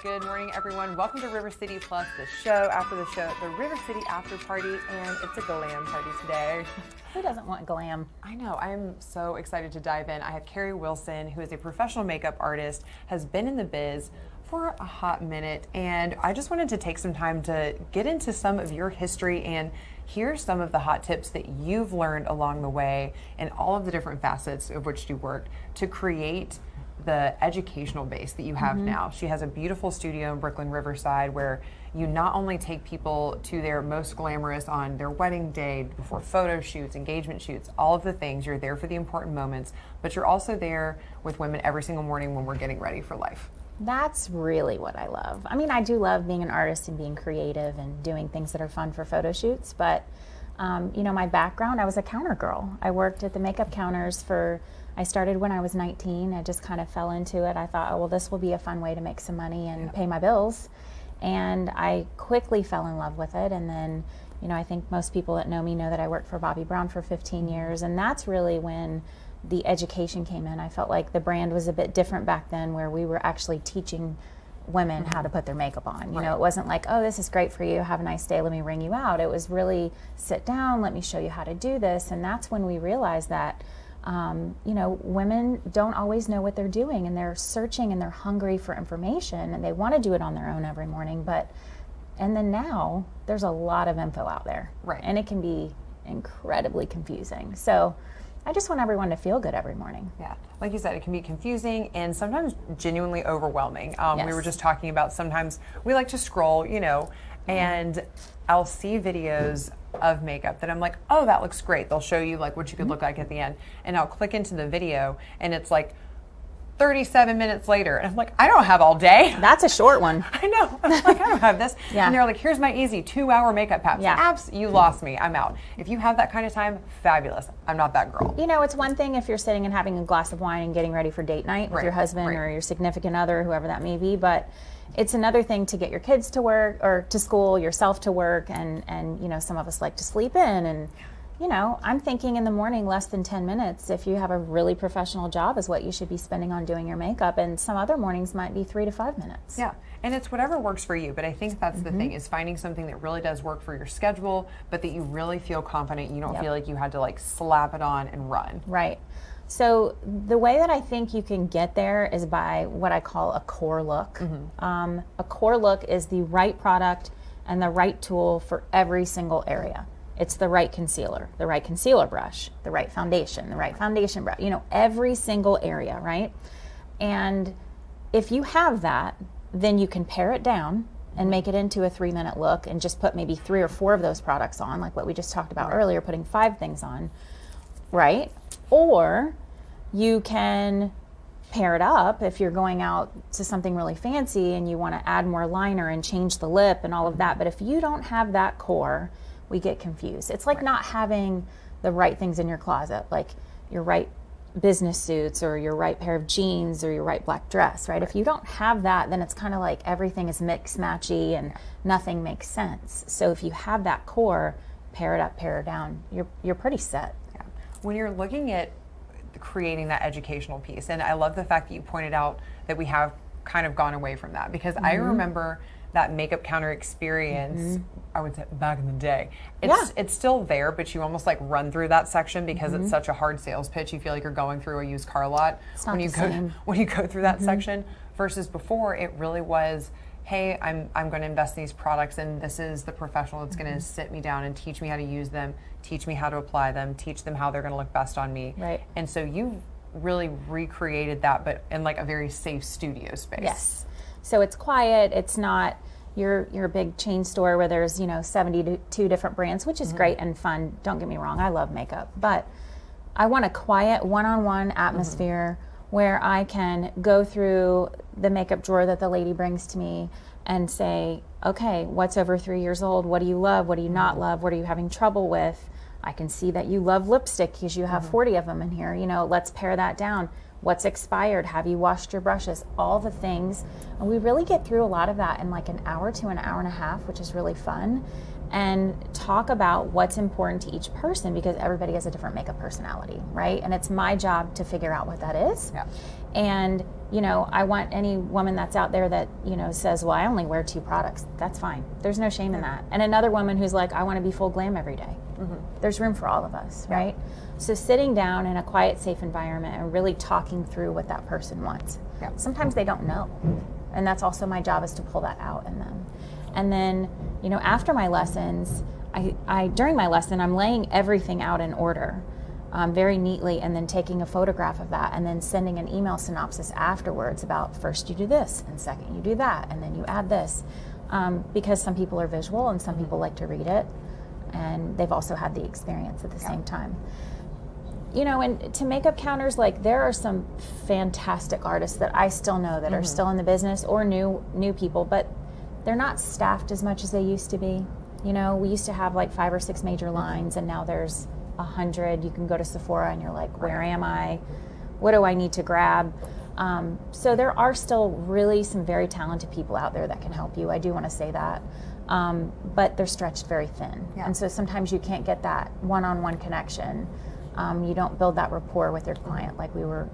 Good morning, everyone. Welcome to River City Plus, the show after the show, the River City After Party, and it's a glam party today. Who doesn't want glam? I know. I'm so excited to dive in. I have Carrie Wilson, who is a professional makeup artist, has been in the biz for a hot minute, and I just wanted to take some time to get into some of your history and hear some of the hot tips that you've learned along the way and all of the different facets of which you worked to create the educational base that you have now. She has a beautiful studio in Brooklyn Riverside where you not only take people to their most glamorous on their wedding day, before photo shoots, engagement shoots, all of the things. You're there for the important moments, but you're also there with women every single morning when we're getting ready for life. That's really what I love. I mean, I do love being an artist and being creative and doing things that are fun for photo shoots, but my background, I was a counter girl. I worked at the makeup counters I started when I was 19. I just kind of fell into it. I thought, oh, well, this will be a fun way to make some money and pay my bills. And I quickly fell in love with it. And then, I think most people that know me know that I worked for Bobbi Brown for 15 years. And that's really when the education came in. I felt like the brand was a bit different back then, where we were actually teaching women how to put their makeup on. It wasn't like, oh, this is great for you, have a nice day, let me ring you out. It was really, sit down, let me show you how to do this. And that's when we realized that women don't always know what they're doing, and they're searching and they're hungry for information, and they want to do it on their own every morning. And then now there's a lot of info out there, and it can be incredibly confusing. So I just want everyone to feel good every morning. Yeah, like you said, it can be confusing and sometimes genuinely overwhelming. Yes. We were just talking about sometimes we like to scroll, and I'll see videos of makeup that I'm like, oh, that looks great. They'll show you like what you could look like at the end. And I'll click into the video and it's like 37 minutes later. And I'm like, I don't have all day. That's a short one. I know. I'm like, I don't have this. Yeah. And they're like, here's my easy 2-hour makeup pack. Yeah. You lost me. I'm out. If you have that kind of time, fabulous. I'm not that girl. It's one thing if you're sitting and having a glass of wine and getting ready for date night with your husband or your significant other, whoever that may be, but it's another thing to get your kids to work or to school, yourself to work, and some of us like to sleep in. And I'm thinking in the morning less than 10 minutes, if you have a really professional job, is what you should be spending on doing your makeup. And some other mornings might be 3 to 5 minutes. Yeah, and it's whatever works for you. But I think that's the thing, is finding something that really does work for your schedule, but that you really feel confident. You don't feel like you had to like slap it on and run. Right. So the way that I think you can get there is by what I call a core look. A core look is the right product and the right tool for every single area. It's the right concealer brush, the right foundation brush, every single area, right? And if you have that, then you can pare it down and make it into a 3-minute look and just put maybe 3 or 4 of those products on, like what we just talked about earlier, putting 5 things on, right? Or you can pair it up if you're going out to something really fancy and you want to add more liner and change the lip and all of that. But if you don't have that core, we get confused. It's like not having the right things in your closet, like your right business suits or your right pair of jeans or your right black dress, right? If you don't have that, then it's kind of like everything is mix matchy and nothing makes sense. So if you have that core, pair it up, pair it down, you're pretty set. Yeah. When you're looking at creating that educational piece, and I love the fact that you pointed out that we have kind of gone away from that, because I remember that makeup counter experience, I would say back in the day. It's still there, but you almost like run through that section because it's such a hard sales pitch. You feel like you're going through a used car lot when you go through that section, versus before it really was, hey, I'm going to invest in these products, and this is the professional that's going to sit me down and teach me how to use them, teach me how to apply them, teach them how they're going to look best on me. Right. And so you've really recreated that, but in like a very safe studio space. Yes. So it's quiet. It's not your big chain store where there's 72 different brands, which is great and fun. Don't get me wrong, I love makeup, but I want a quiet one-on-one atmosphere where I can go through the makeup drawer that the lady brings to me and say, okay, what's over 3 years old? What do you love? What do you not love? What are you having trouble with? I can see that you love lipstick because you have 40 of them in here. Let's pare that down. What's expired? Have you washed your brushes? All the things. And we really get through a lot of that in like an hour to an hour and a half, which is really fun. And talk about what's important to each person, because everybody has a different makeup personality, right? And it's my job to figure out what that is. Yeah. And, you know, I want any woman that's out there that, you know, says, well, I only wear 2 products. That's fine. There's no shame in that. And another woman who's like, I want to be full glam every day. There's room for all of us, right? So sitting down in a quiet, safe environment and really talking through what that person wants. Sometimes they don't know. And that's also my job, is to pull that out in them. And then, you know, after my lessons, during my lesson, I'm laying everything out in order. Very neatly, and then taking a photograph of that, and then sending an email synopsis afterwards about, first you do this, and second you do that, and then you add this, because some people are visual and some people like to read it, and they've also had the experience at the same time. You know, and to makeup counters, like, there are some fantastic artists that I still know that are still in the business, or new people, but they're not staffed as much as they used to be. You know, we used to have like 5 or 6 major lines, and now there's 100. You can go to Sephora and you're like, where am I? What do I need to grab? So there are still really some very talented people out there that can help you. I do want to say that. But they're stretched very thin. And so sometimes you can't get that one-on-one connection. You don't build that rapport with your client like we were,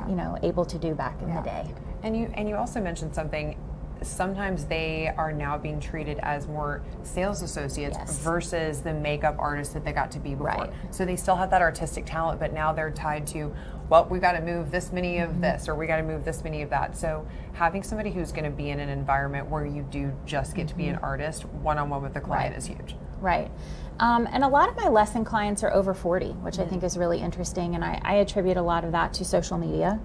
you know, able to do back in the day. And you also mentioned something. Sometimes they are now being treated as more sales associates versus the makeup artists that they got to be before. So they still have that artistic talent, but now they're tied to, well, we got to move this many of this, or we got to move this many of that. So having somebody who's going to be in an environment where you do just get to be an artist one-on-one with the client is huge. And a lot of my lesson clients are over 40, which I think is really interesting, and I attribute a lot of that to social media,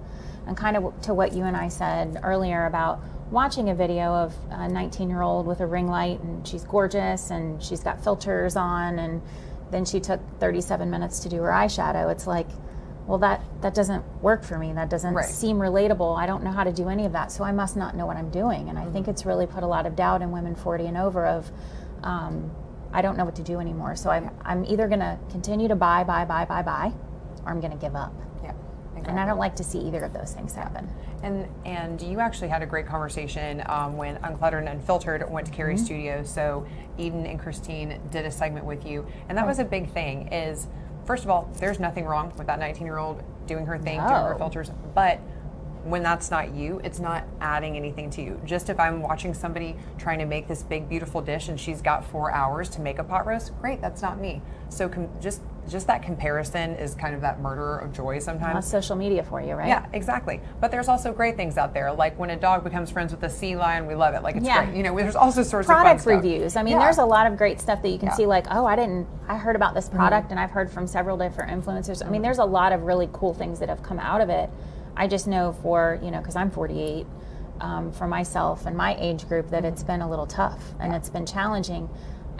and kind of to what you and I said earlier about watching a video of a 19-year-old with a ring light, and she's gorgeous and she's got filters on, and then she took 37 minutes to do her eyeshadow. It's like, well, that doesn't work for me. That doesn't seem relatable. I don't know how to do any of that, so I must not know what I'm doing. And I think it's really put a lot of doubt in women 40 and over of, I don't know what to do anymore. So I'm either going to continue to buy, or I'm going to give up. And I don't like to see either of those things happen. And you actually had a great conversation when Uncluttered and Unfiltered went to Carrie's studio. So Eden and Christine did a segment with you, and that was a big thing. Is, first of all, there's nothing wrong with that 19-year-old doing her thing, doing her filters, but when that's not you, it's not adding anything to you. Just if I'm watching somebody trying to make this big, beautiful dish and she's got 4 hours to make a pot roast, great, that's not me. So just that comparison is kind of that murderer of joy sometimes. That's social media for you, right? Yeah, exactly. But there's also great things out there, like when a dog becomes friends with a sea lion, we love it. Like, it's great. You know, there's also sorts of product fun reviews. stuff. I mean, there's a lot of great stuff that you can see, like, oh, I heard about this product and I've heard from several different influencers. I mean, there's a lot of really cool things that have come out of it. I just know for, you know, because I'm 48, for myself and my age group, that it's been a little tough and it's been challenging.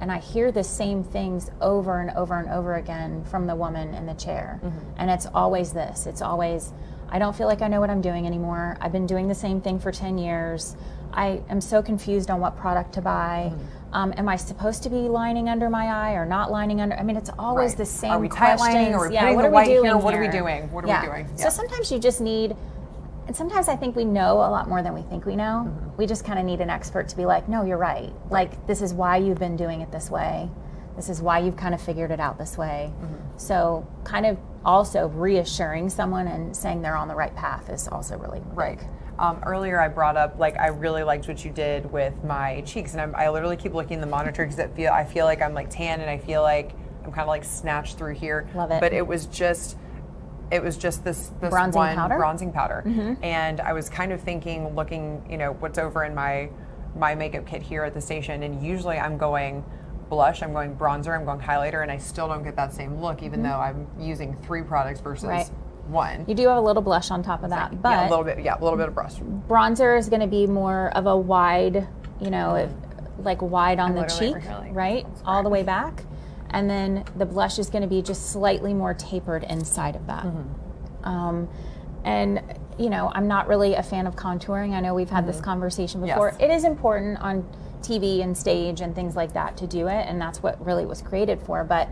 And I hear the same things over and over and over again from the woman in the chair. And it's always this. It's always, I don't feel like I know what I'm doing anymore. I've been doing the same thing for 10 years. I am so confused on what product to buy. Am I supposed to be lining under my eye or not lining under? I mean, it's always the same Are we questions. tight lining? Or are we putting what the are white we doing here? What are we here? doing? What are we doing? So sometimes you just need, and sometimes I think we know a lot more than we think we know. We just kind of need an expert to be like, no, you're right. Like, this is why you've been doing it this way. This is why you've kind of figured it out this way. So kind of also reassuring someone and saying they're on the right path is also really big. Earlier I brought up, like, I really liked what you did with my cheeks, and I literally keep looking in the monitor because I feel like I'm like tan, and I feel like I'm kind of like snatched through here. Love it. But it was just this bronzing powder. And I was kind of thinking, looking, you know, what's over in my makeup kit here at the station, and usually I'm going blush, I'm going bronzer, I'm going highlighter, and I still don't get that same look, even though I'm using 3 products versus 1. You do have a little blush on top of that, but a little bit of brush. Bronzer is going to be more of a wide, you know, like wide on the cheek, right, all the way back. And then the blush is going to be just slightly more tapered inside of that. And, you know, I'm not really a fan of contouring. I know we've had this conversation before. It is important on TV and stage and things like that to do it, and that's what really was created for. But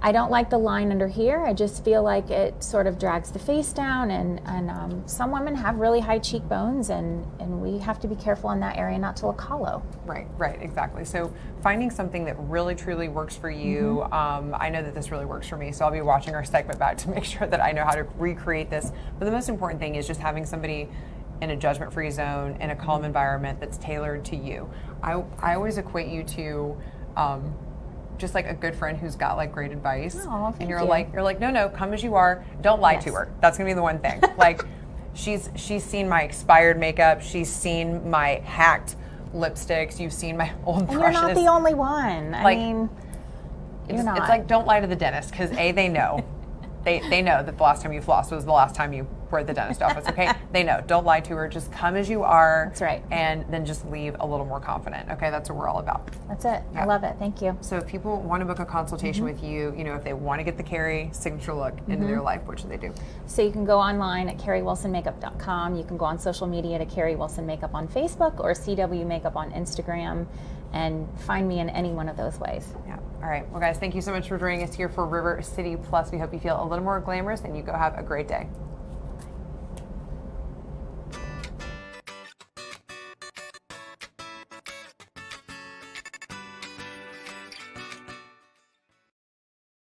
I don't like the line under here. I just feel like it sort of drags the face down, and some women have really high cheekbones, and we have to be careful in that area not to look hollow. Right, exactly. So finding something that really truly works for you. I know that this really works for me, so I'll be watching our segment back to make sure that I know how to recreate this. But the most important thing is just having somebody in a judgment-free zone, in a calm environment that's tailored to you. I always equate you to just like a good friend who's got like great advice. Oh, and you're you. like, no, come as you are. Don't lie to her. That's gonna be the one thing. Like she's seen my expired makeup. She's seen my hacked lipsticks. You've seen my old And brushes. you're not the only one. I mean, you're not. It's like, don't lie to the dentist, because they know. They know that the last time you flossed was the last time you were at the dentist office, okay? They know. Don't lie to her. Just come as you are. That's right. And then just leave a little more confident, okay? That's what we're all about. That's it. Yeah. I love it. Thank you. So if people want to book a consultation with you, if they want to get the Carrie signature look into their life, what should they do? So you can go online at carriewilsonmakeup.com. You can go on social media to Carrie Wilson Makeup on Facebook or CW Makeup on Instagram, and find me in any one of those ways. Yeah. All right. Well, guys, thank you so much for joining us here for River City Plus. We hope you feel a little more glamorous, and you go have a great day.